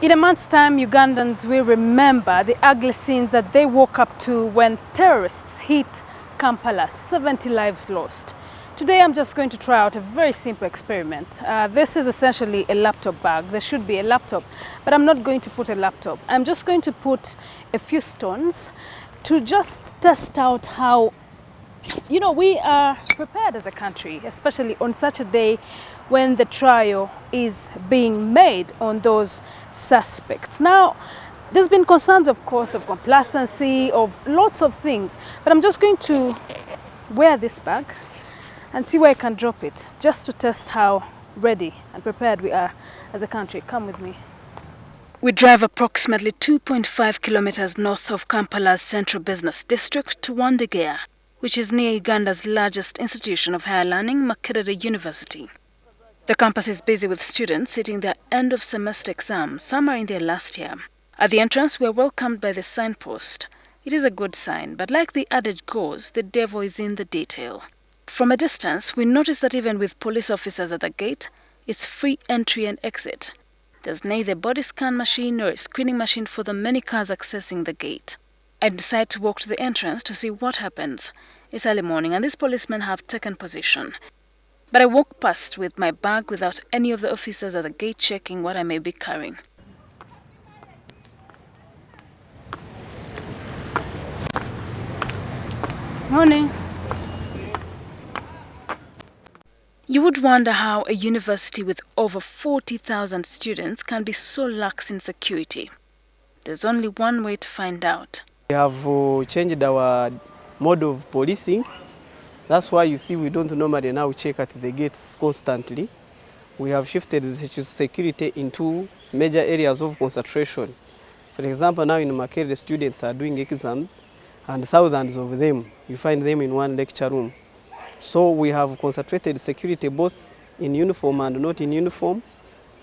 In a month's time, Ugandans will remember the ugly scenes that they woke up to when terrorists hit Kampala, 70 lives lost. Today I'm just going to try out a very simple experiment. This is essentially a laptop bag. There should be a laptop, but I'm not going to put a laptop. I'm just going to put a few stones to just test out how, we are prepared as a country, especially on such a day when the trial is being made on those suspects. Now, there's been concerns, of course, of complacency, of lots of things, but I'm just going to wear this bag and see where I can drop it, just to test how ready and prepared we are as a country. Come with me. We drive approximately 2.5 kilometers north of Kampala's central business district to Wandegeya, which is near Uganda's largest institution of higher learning, Makerere University. The campus is busy with students sitting their end-of-semester exams. Some are in their last year. At the entrance, we are welcomed by the signpost. It is a good sign, but like the adage goes, the devil is in the detail. From a distance, we notice that even with police officers at the gate, it's free entry and exit. There's neither a body scan machine nor a screening machine for the many cars accessing the gate. I decide to walk to the entrance to see what happens. It's early morning and these policemen have taken position. But I walk past with my bag without any of the officers at the gate checking what I may be carrying. Morning. You would wonder how a university with over 40,000 students can be so lax in security. There's only one way to find out. We have changed our mode of policing. That's why you see we don't normally now check at the gates constantly. We have shifted the security into major areas of concentration. For example, now in Makerere, the students are doing exams and thousands of them, you find them in one lecture room. So we have concentrated security both in uniform and not in uniform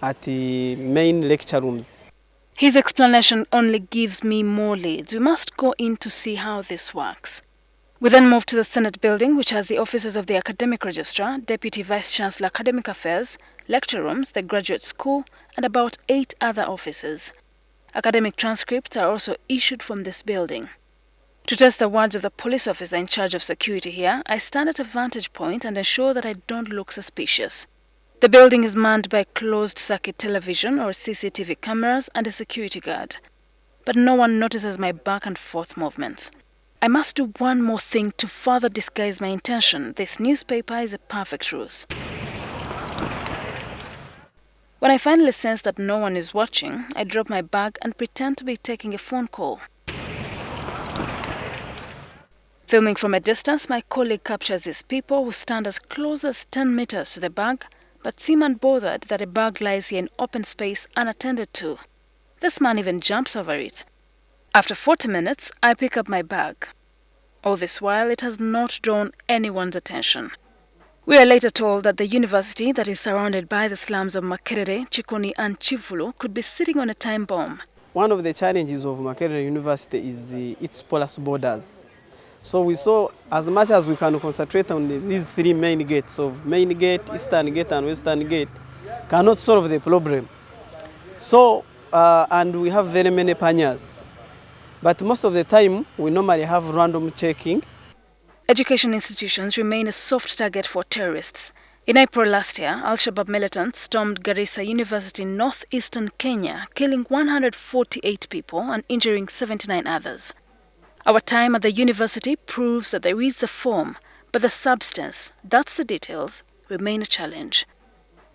at the main lecture rooms. His explanation only gives me more leads. We must go in to see how this works. We then move to the Senate building, which has the offices of the Academic Registrar, Deputy Vice-Chancellor Academic Affairs, lecture rooms, the Graduate School, and about 8 other offices. Academic transcripts are also issued from this building. To test the words of the police officer in charge of security here, I stand at a vantage point and ensure that I don't look suspicious. The building is manned by closed-circuit television or CCTV cameras and a security guard. But no one notices my back-and-forth movements. I must do one more thing to further disguise my intention. This newspaper is a perfect ruse. When I finally sense that no one is watching, I drop my bag and pretend to be taking a phone call. Filming from a distance, my colleague captures these people who stand as close as 10 meters to the bag, but seem unbothered that a bag lies here in open space unattended to. This man even jumps over it. After 40 minutes, I pick up my bag. All this while, it has not drawn anyone's attention. We are later told that the university that is surrounded by the slums of Makerere, Chikoni and Chivulu could be sitting on a time bomb. One of the challenges of Makerere University is its porous borders. So we saw as much as we can concentrate on these 3 main gates of main gate, eastern gate and western gate cannot solve the problem. So, and we have very many panyas. But most of the time, we normally have random checking. Education institutions remain a soft target for terrorists. In April last year, Al-Shabaab militants stormed Garissa University in northeastern Kenya, killing 148 people and injuring 79 others. Our time at the university proves that there is the form, but the substance, that's the details, remain a challenge.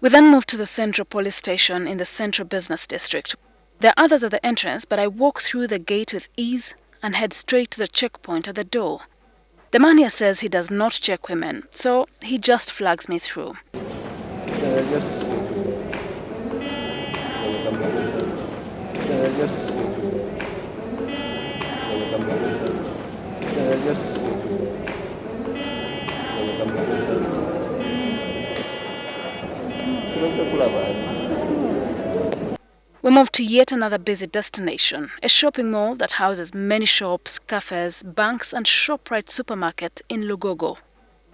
We then move to the central police station in the central business district. There are others at the entrance, but I walk through the gate with ease and head straight to the checkpoint at the door. The man here says he does not check women, so he just flags me through. We move to yet another busy destination, a shopping mall that houses many shops, cafes, banks and ShopRite supermarket in Lugogo.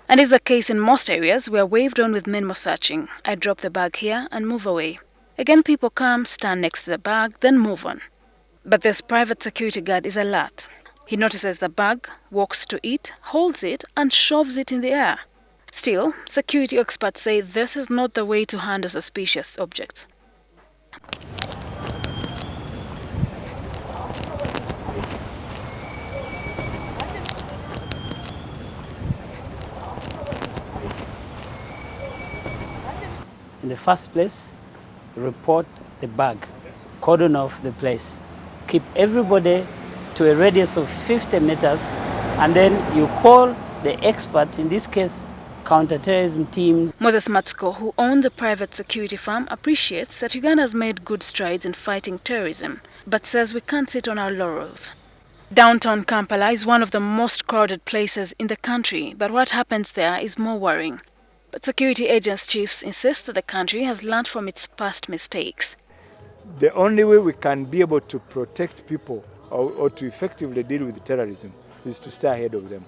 And is the case in most areas, we are waved on with men searching. I drop the bag here and move away. Again, people come, stand next to the bag, then move on. But this private security guard is alert. He notices the bag, walks to it, holds it, and shoves it in the air. Still, security experts say this is not the way to handle suspicious objects. In the first place, report the bag, cordon off the place. Keep everybody to a radius of 50 meters, and then you call the experts, in this case, counterterrorism teams. MATSIKO, who owns a private security firm, appreciates that Uganda has made good strides in fighting terrorism, but says we can't sit on our laurels. Downtown Kampala is one of the most crowded places in the country, but what happens there is more worrying. But security agents chiefs insist that the country has learned from its past mistakes. The only way we can be able to protect people or to effectively deal with terrorism is to stay ahead of them.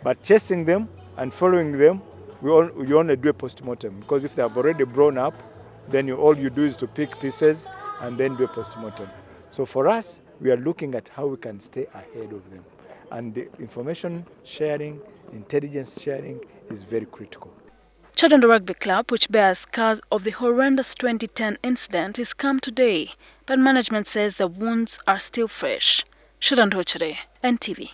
But chasing them and following them, you only do a post-mortem, because if they have already blown up, then all you do is to pick pieces and then do a post-mortem. So for us, we are looking at how we can stay ahead of them. And the information sharing, intelligence sharing is very critical. Chadonda Rugby Club, which bears scars of the horrendous 2010 incident, is calm today, but management says the wounds are still fresh. Sheila Nduhukire, NTV.